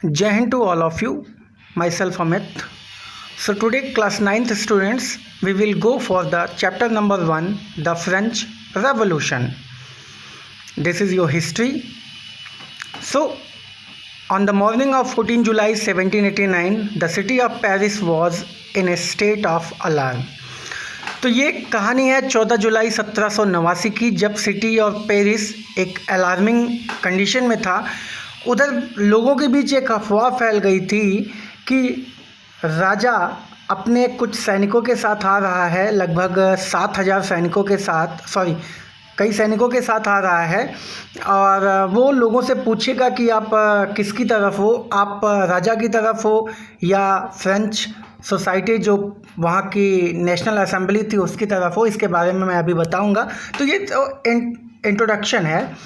Jai Hind to all of you. Myself Amit. So today class 9th students, we will go for the chapter number 1, the French Revolution. This is your history. So on the morning of 14 July 1789, the city of Paris was in a state of alarm. तो ये कहानी है 14 जुलाई 1789 की, जब city of Paris एक alarming condition में था। उधर लोगों के बीच एक अफवाह फैल गई थी कि राजा अपने कुछ सैनिकों के साथ आ रहा है, लगभग 7,000 सैनिकों के साथ, कई सैनिकों के साथ आ रहा है, और वो लोगों से पूछेगा कि आप किसकी तरफ हो, आप राजा की तरफ हो या फ्रेंच सोसाइटी जो वहाँ की नेशनल असेंबली थी उसकी तरफ हो। इसके बारे में मैं अभी बताऊंगा। तो ये तो इंट्रोडक्शन है,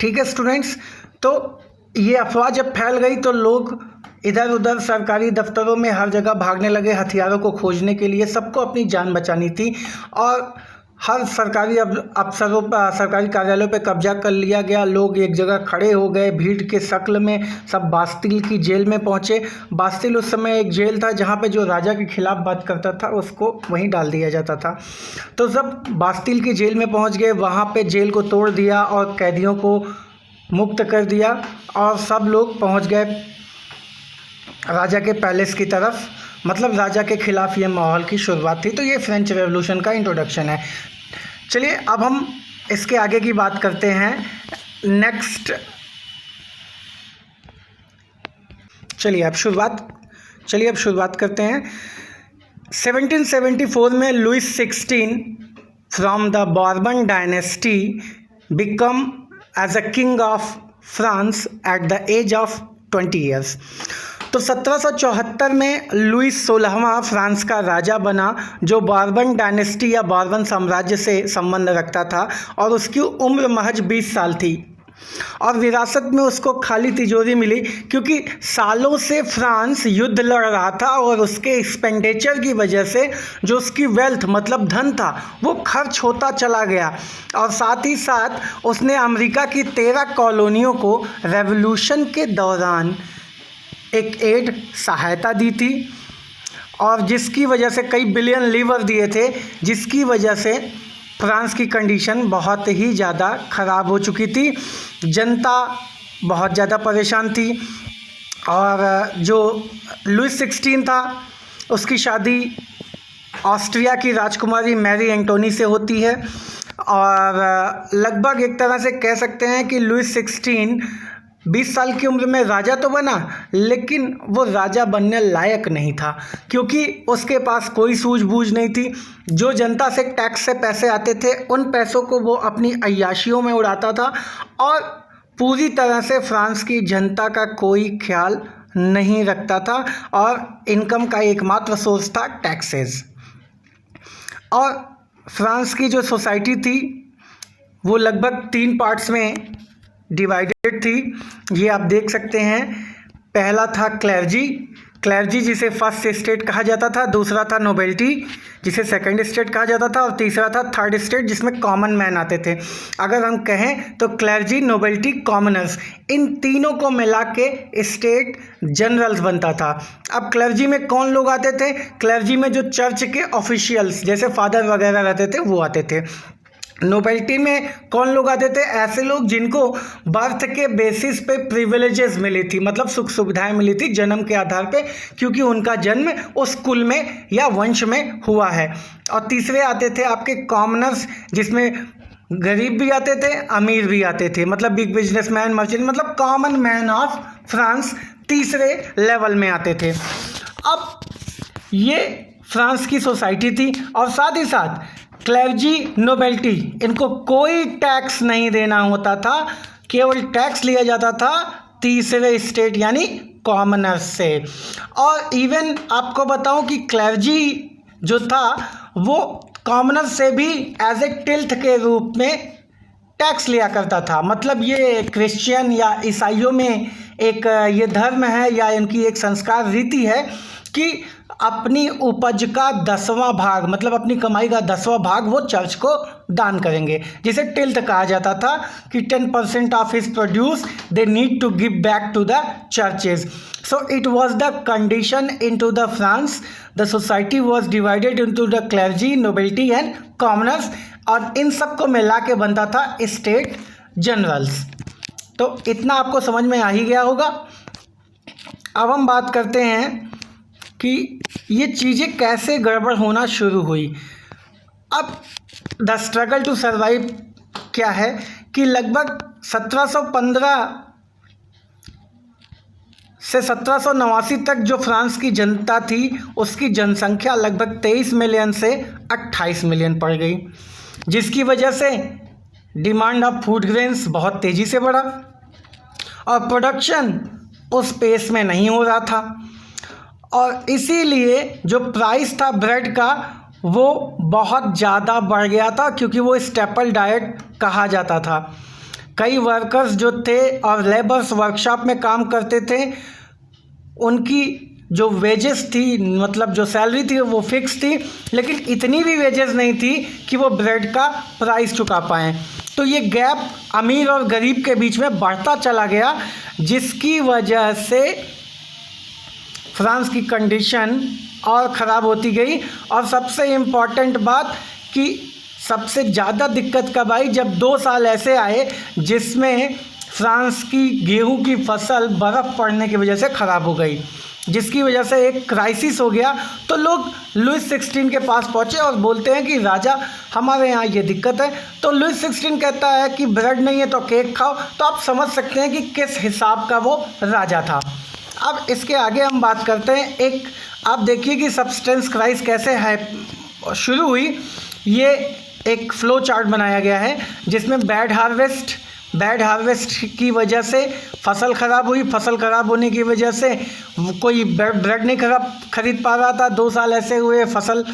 ठीक है स्टूडेंट्स। तो ये अफवाह जब फैल गई तो लोग इधर उधर सरकारी दफ्तरों में हर जगह भागने लगे हथियारों को खोजने के लिए। सबको अपनी जान बचानी थी और हर सरकारी अफसरों पर, सरकारी कार्यालयों पर कब्जा कर लिया गया। लोग एक जगह खड़े हो गए भीड़ के शक्ल में। सब बास्तिल की जेल में पहुंचे। बास्तिल उस समय एक जेल था जहां पे जो राजा के खिलाफ बात करता था उसको वहीं डाल दिया जाता था। तो सब बास्तिल की जेल में पहुंच गए। वहां पे जेल को तोड़ दिया और कैदियों को मुक्त कर दिया और सब लोग पहुंच गए राजा के पैलेस की तरफ। मतलब राजा के खिलाफ ये माहौल की शुरुआत थी। तो ये फ्रेंच रेवोल्यूशन का इंट्रोडक्शन है। चलिए अब हम इसके आगे की बात करते हैं। नेक्स्ट चलिए अब शुरुआत करते हैं। 1774 में Louis 16 from the Bourbon dynasty become as a king of France at the age of 20 years. तो 1774 में लुइस 16वां फ्रांस का राजा बना, जो बॉर्बन डायनेस्टी या बॉर्बन साम्राज्य से संबंध रखता था, और उसकी उम्र महज 20 साल थी। और विरासत में उसको खाली तिजोरी मिली क्योंकि सालों से फ्रांस युद्ध लड़ रहा था और उसके एक्सपेंडिचर की वजह से जो उसकी वेल्थ मतलब धन था वो खर्च होता चला गया। और साथ ही साथ उसने अमेरिका की 13 कॉलोनियों को रेवोल्यूशन के दौरान एक एड सहायता दी थी, और जिसकी वजह से कई बिलियन लीवर दिए थे, जिसकी वजह से फ्रांस की कंडीशन बहुत ही ज़्यादा ख़राब हो चुकी थी। जनता बहुत ज़्यादा परेशान थी। और जो लुइस 16 था उसकी शादी ऑस्ट्रिया की राजकुमारी मैरी एंटोनी से होती है। और लगभग एक तरह से कह सकते हैं कि लुइस 16 20 साल की उम्र में राजा तो बना, लेकिन वो राजा बनने लायक नहीं था क्योंकि उसके पास कोई सूझबूझ नहीं थी। जो जनता से टैक्स से पैसे आते थे उन पैसों को वो अपनी अय्याशियों में उड़ाता था और पूरी तरह से फ्रांस की जनता का कोई ख्याल नहीं रखता था, और इनकम का एकमात्र सोर्स था टैक्सेस। और फ्रांस की जो सोसाइटी थी वो लगभग 3 पार्ट्स में डिवाइडेड थी। ये आप देख सकते हैं। पहला था क्लर्जी जिसे फर्स्ट स्टेट कहा जाता था, दूसरा था नोबेल्टी जिसे सेकंड स्टेट कहा जाता था, और तीसरा था थर्ड स्टेट जिसमें कॉमन मैन आते थे। अगर हम कहें तो क्लर्जी, नोबेल्टी, कॉमनर्स, इन तीनों को मिला के स्टेट जनरल्स बनता था। अब क्लर्जी में कौन लोग आते थे? क्लर्जी में जो चर्च के ऑफिशियल्स जैसे फादर वगैरह रहते थे वो आते थे। नोबेल्टी में कौन लोग आते थे? ऐसे लोग जिनको बर्थ के बेसिस पे प्रिविलेजेस मिली थी, मतलब सुख सुविधाएं मिली थी जन्म के आधार पे, क्योंकि उनका जन्म उस कुल में या वंश में हुआ है। और तीसरे आते थे आपके कॉमनर्स, जिसमें गरीब भी आते थे अमीर भी आते थे, मतलब बिग बिजनेसमैन, मर्चेंट, मतलब कॉमन मैन ऑफ फ्रांस तीसरे लेवल में आते थे। अब ये फ्रांस की सोसाइटी थी। और साथ ही साथ क्लर्जी, नोबेल्टी, इनको कोई टैक्स नहीं देना होता था, केवल टैक्स लिया जाता था तीसरे स्टेट यानी कॉमनर्स से। और इवन आपको बताऊं कि क्लर्जी जो था वो कॉमनर्स से भी एज ए टिल्थ के रूप में टैक्स लिया करता था। मतलब ये क्रिश्चियन या ईसाइयों में एक ये धर्म है या इनकी एक संस्कार रीति है कि अपनी उपज का 10वां भाग, मतलब अपनी कमाई का 10वां भाग वो चर्च को दान करेंगे, जिसे टिल्थ कहा जाता था कि 10% of his produce they need to give back to the churches. So it was the condition in to the France. The society was divided into the clergy, nobility and commoners, और इन सब को मिला के बनता था स्टेट जनरल्स. तो इतना आपको समझ में आ ही गया होगा. अब हम बात करते हैं कि ये चीज़ें कैसे गड़बड़ होना शुरू हुई. अब द स्ट्रगल टू सर्वाइव क्या है कि लगभग 1715 से 1789 तक जो फ्रांस की जनता थी उसकी जनसंख्या लगभग 23 मिलियन से 28 मिलियन पड़ गई, जिसकी वजह से डिमांड ऑफ फूड ग्रेन्स बहुत तेज़ी से बढ़ा और प्रोडक्शन उस पेस में नहीं हो रहा था, और इसीलिए जो प्राइस था ब्रेड का वो बहुत ज़्यादा बढ़ गया था, क्योंकि वो स्टेपल डाइट कहा जाता था. कई वर्कर्स जो थे और लेबर्स वर्कशॉप में काम करते थे, उनकी जो वेजेस थी, मतलब जो सैलरी थी वो फिक्स थी, लेकिन इतनी भी वेजेस नहीं थी कि वो ब्रेड का प्राइस चुका पाएँ. तो ये गैप अमीर और गरीब के बीच में बढ़ता चला गया, जिसकी वजह से फ्रांस की कंडीशन और ख़राब होती गई. और सबसे इम्पॉर्टेंट बात कि सबसे ज़्यादा दिक्कत कब आई, जब 2 साल ऐसे आए जिसमें फ्रांस की गेहूं की फसल बर्फ़ पड़ने की वजह से ख़राब हो गई, जिसकी वजह से एक क्राइसिस हो गया. तो लोग लुइस 16 के पास पहुँचे और बोलते हैं कि राजा हमारे यहाँ ये दिक्कत है. तो लुइस 16 कहता है कि ब्रेड नहीं है तो केक खाओ. तो आप समझ सकते हैं कि किस हिसाब का वो राजा था. अब इसके आगे हम बात करते हैं. एक आप देखिए कि सब्सटेंस क्राइसिस कैसे है शुरू हुई. ये एक फ्लो चार्ट बनाया गया है जिसमें बैड हार्वेस्ट की वजह से फसल ख़राब हुई. फसल ख़राब होने की वजह से कोई ब्रेड नहीं खरीद पा रहा था. 2 साल ऐसे हुए, फसल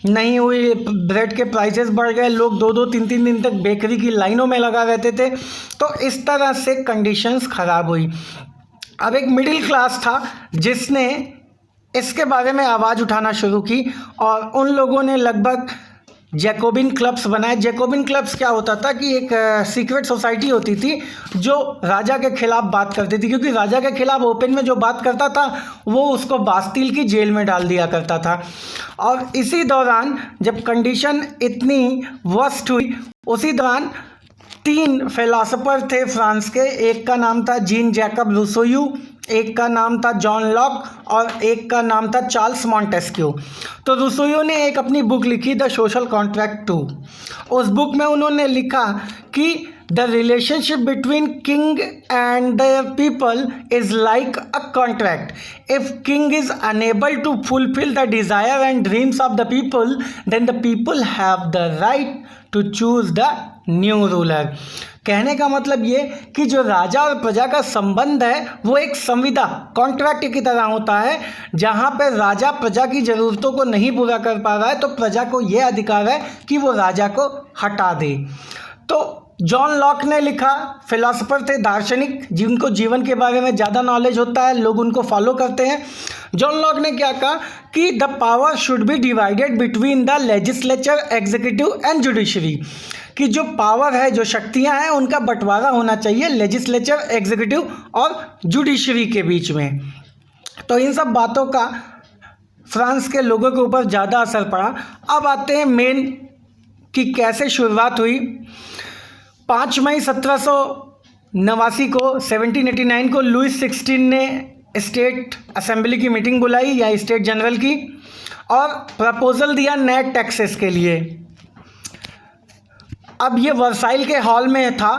नहीं हुई, ब्रेड के प्राइसेस बढ़ गए, लोग 2-2, 3-3 दिन तक बेकरी की लाइनों में लगा रहते थे. तो इस तरह से कंडीशंस ख़राब हुई. अब एक मिडिल क्लास था जिसने इसके बारे में आवाज़ उठाना शुरू की, और उन लोगों ने लगभग जैकोबिन क्लब्स बनाए. जैकोबिन क्लब्स क्या होता था कि एक सीक्रेट सोसाइटी होती थी जो राजा के खिलाफ बात करती थी, क्योंकि राजा के खिलाफ ओपन में जो बात करता था वो उसको बास्तिल की जेल में डाल दिया करता था. और इसी दौरान जब कंडीशन इतनी वर्स्ट हुई, उसी दौरान 3 फिलोसोफर थे फ्रांस के. एक का नाम था जीन जैकब रूसोयू, एक का नाम था जॉन लॉक, और एक का नाम था चार्ल्स मॉन्टेस्क्यू. तो रूसोयू ने एक अपनी बुक लिखी द सोशल कॉन्ट्रैक्ट 2. उस बुक में उन्होंने लिखा कि the relationship between king and the people is like a contract. If king is unable to fulfil the desire and dreams of the people, then the people have the right to choose the new ruler. कहने का मतलब ये कि जो राजा और प्रजा का संबंध है वो एक संविदा कॉन्ट्रैक्ट की तरह होता है, जहाँ पे राजा प्रजा की ज़रूरतों को नहीं पूरा कर पा रहा है तो प्रजा को ये अधिकार है कि वो राजा को हटा दे. तो जॉन लॉक ने लिखा, फिलोसोफर थे, दार्शनिक, जिनको जीवन के बारे में ज़्यादा नॉलेज होता है, लोग उनको फॉलो करते हैं. जॉन लॉक ने क्या कहा कि the power should be divided between the legislature, executive and judiciary. कि जो पावर है, जो शक्तियां हैं, उनका बंटवारा होना चाहिए लेजिस्लेचर, एग्जीक्यूटिव और जुडिशरी के बीच में. तो इन सब बातों का फ्रांस के लोगों के ऊपर ज़्यादा असर पड़ा. अब आते हैं मेन कि कैसे शुरुआत हुई. 5 मई 1789 को 1789 को लुइस 16 ने स्टेट असेंबली की मीटिंग बुलाई या स्टेट जनरल की, और प्रपोजल दिया नए टैक्सेस के लिए. अब ये वर्साइल के हॉल में था.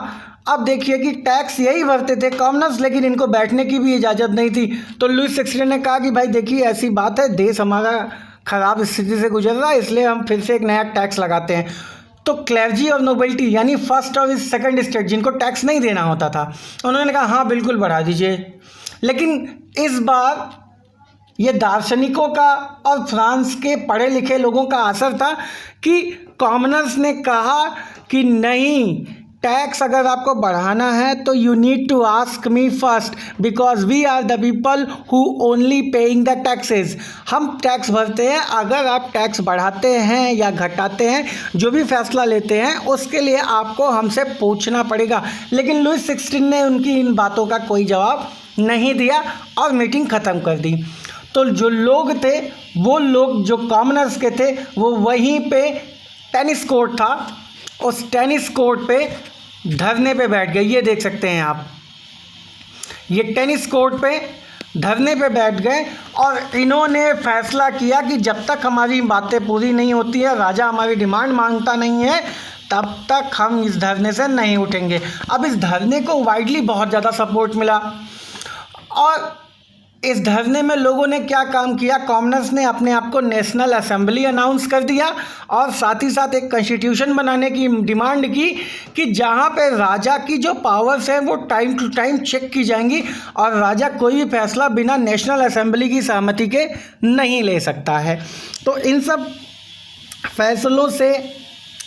अब देखिए कि टैक्स यही भरते थे कॉमनर्स, लेकिन इनको बैठने की भी इजाज़त नहीं थी. तो लुइस 16 ने कहा कि भाई देखिए ऐसी बात है, देश हमारा ख़राब स्थिति से गुजर रहा है, इसलिए हम फिर से एक नया टैक्स लगाते हैं. तो क्लर्जी और नोबिलिटी यानी फर्स्ट और सेकंड स्टेट जिनको टैक्स नहीं देना होता था, उन्होंने कहा हाँ बिल्कुल बढ़ा दीजिए. लेकिन इस बार ये दार्शनिकों का और फ्रांस के पढ़े लिखे लोगों का असर था कि कॉमनर्स ने कहा कि नहीं, टैक्स अगर आपको बढ़ाना है तो you need to ask me first, because we are the people who only paying the taxes. हम टैक्स भरते हैं। अगर आप टैक्स बढ़ाते हैं या घटाते हैं, जो भी फैसला लेते हैं उसके लिए आपको हमसे पूछना पड़ेगा। लेकिन लुईस 16 ने उनकी इन बातों का कोई जवाब नहीं दिया और मीटिंग ख़त्म कर दी। तो जो लोग थे, वो लोग जो कॉमनर्स के थे, वो वहीं पे टेनिस कोर्ट था, उस टेनिस कोर्ट पे धरने पे बैठ गए। ये देख सकते हैं आप, ये टेनिस कोर्ट पे धरने पे बैठ गए और इन्होंने फैसला किया कि जब तक हमारी बातें पूरी नहीं होती है, राजा हमारी डिमांड मांगता नहीं है, तब तक हम इस धरने से नहीं उठेंगे। अब इस धरने को वाइडली बहुत ज़्यादा सपोर्ट मिला और इस धरने में लोगों ने क्या काम किया, कॉमनर्स ने अपने आप को नेशनल असेंबली अनाउंस कर दिया और साथ ही साथ एक कॉन्स्टिट्यूशन बनाने की डिमांड की कि जहां पे राजा की जो पावर्स हैं वो टाइम टू टाइम चेक की जाएंगी और राजा कोई भी फैसला बिना नेशनल असेंबली की सहमति के नहीं ले सकता है। तो इन सब फैसलों से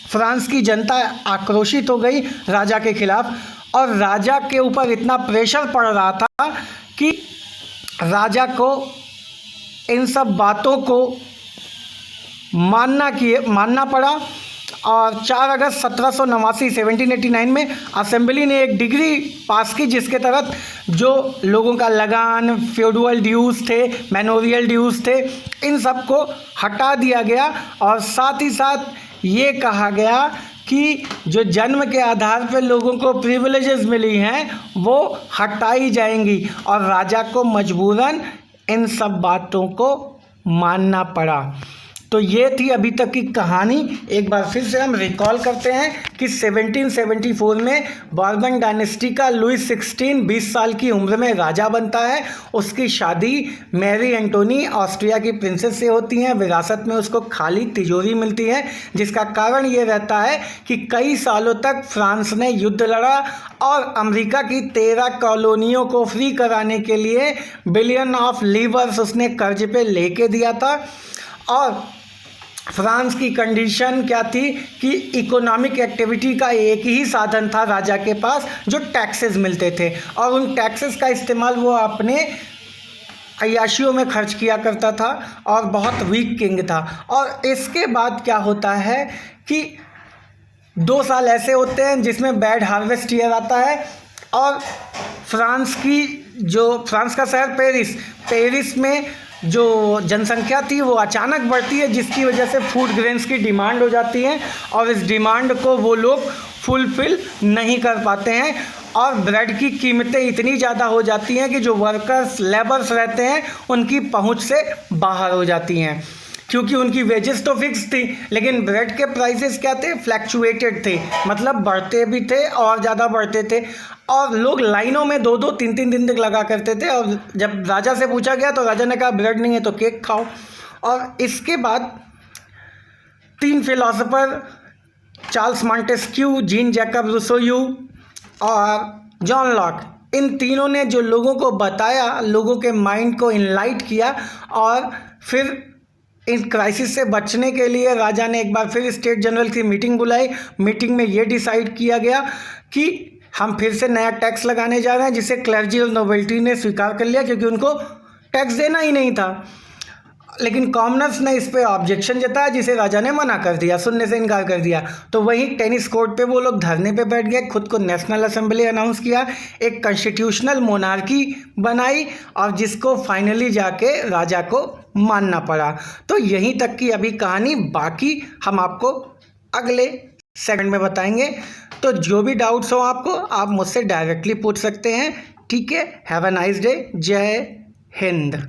फ्रांस की जनता आक्रोशित हो गई राजा के खिलाफ और राजा के ऊपर इतना प्रेशर पड़ रहा था कि राजा को इन सब बातों को मानना पड़ा। और 4 अगस्त 1789 में असेंबली ने एक डिग्री पास की जिसके तहत जो लोगों का लगान, फ्यूडुअल ड्यूज़ थे, मैनोरियल ड्यूज़ थे, इन सब को हटा दिया गया और साथ ही साथ ये कहा गया कि जो जन्म के आधार पर लोगों को प्रिविलेजेस मिली हैं वो हटाई जाएंगी और राजा को मजबूरन इन सब बातों को मानना पड़ा। तो ये थी अभी तक की कहानी। एक बार फिर से हम रिकॉल करते हैं कि 1774 में बॉर्बन डायनेस्टी का लुईस 16 20 साल की उम्र में राजा बनता है। उसकी शादी मैरी एंटोनी ऑस्ट्रिया की प्रिंसेस से होती हैं। विरासत में उसको खाली तिजोरी मिलती है, जिसका कारण ये रहता है कि कई सालों तक फ्रांस ने युद्ध लड़ा और अमेरिका की 13 कॉलोनियों को फ्री कराने के लिए बिलियन ऑफ लीवर्स उसने कर्ज पे लेके दिया था। और फ्रांस की कंडीशन क्या थी कि इकोनॉमिक एक्टिविटी का एक ही साधन था राजा के पास, जो टैक्सेस मिलते थे और उन टैक्सेस का इस्तेमाल वो अपने अय्याशियों में खर्च किया करता था और बहुत वीक किंग था। और इसके बाद क्या होता है कि 2 साल ऐसे होते हैं जिसमें बैड हार्वेस्ट ईयर आता है और फ्रांस का शहर पेरिस में जो जनसंख्या थी वो अचानक बढ़ती है, जिसकी वजह से फूड ग्रेन्स की डिमांड हो जाती है और इस डिमांड को वो लोग फुलफिल नहीं कर पाते हैं और ब्रेड की कीमतें इतनी ज़्यादा हो जाती हैं कि जो लेबर्स रहते हैं उनकी पहुंच से बाहर हो जाती हैं, क्योंकि उनकी वेजेस तो फिक्स थी लेकिन ब्रेड के प्राइसेस क्या थे, फ्लैक्चुएटेड थे, मतलब बढ़ते भी थे और ज़्यादा बढ़ते थे और लोग लाइनों में 2-2, 3-3 दिन तक लगा करते थे। और जब राजा से पूछा गया तो राजा ने कहा ब्रेड नहीं है तो केक खाओ। और इसके बाद 3 philosopher Charles Montesquieu, Jean Jacob Rousseau और जॉन लॉक, इन तीनों ने जो लोगों को बताया, लोगों के माइंड को इनलाइट किया और फिर इस क्राइसिस से बचने के लिए राजा ने एक बार फिर स्टेट जनरल की मीटिंग बुलाई। मीटिंग में ये डिसाइड किया गया कि हम फिर से नया टैक्स लगाने जा रहे हैं, जिसे क्लर्जी और नोबेल्टी ने स्वीकार कर लिया क्योंकि उनको टैक्स देना ही नहीं था। लेकिन कॉमनर्स ने इस पे ऑब्जेक्शन जताया, जिसे राजा ने मना कर दिया, सुनने से इनकार कर दिया। तो वहीं टेनिस कोर्ट पे वो लोग धरने पे बैठ गए, खुद को नेशनल असेंबली अनाउंस किया, एक कॉन्स्टिट्यूशनल मोनार्की बनाई और जिसको फाइनली जाके राजा को मानना पड़ा। तो यहीं तक की अभी कहानी, बाकी हम आपको अगले सेकंड में बताएंगे। तो जो भी डाउट्स हो आपको, आप मुझसे डायरेक्टली पूछ सकते हैं। ठीक है, हैव अ नाइस डे। जय हिंद।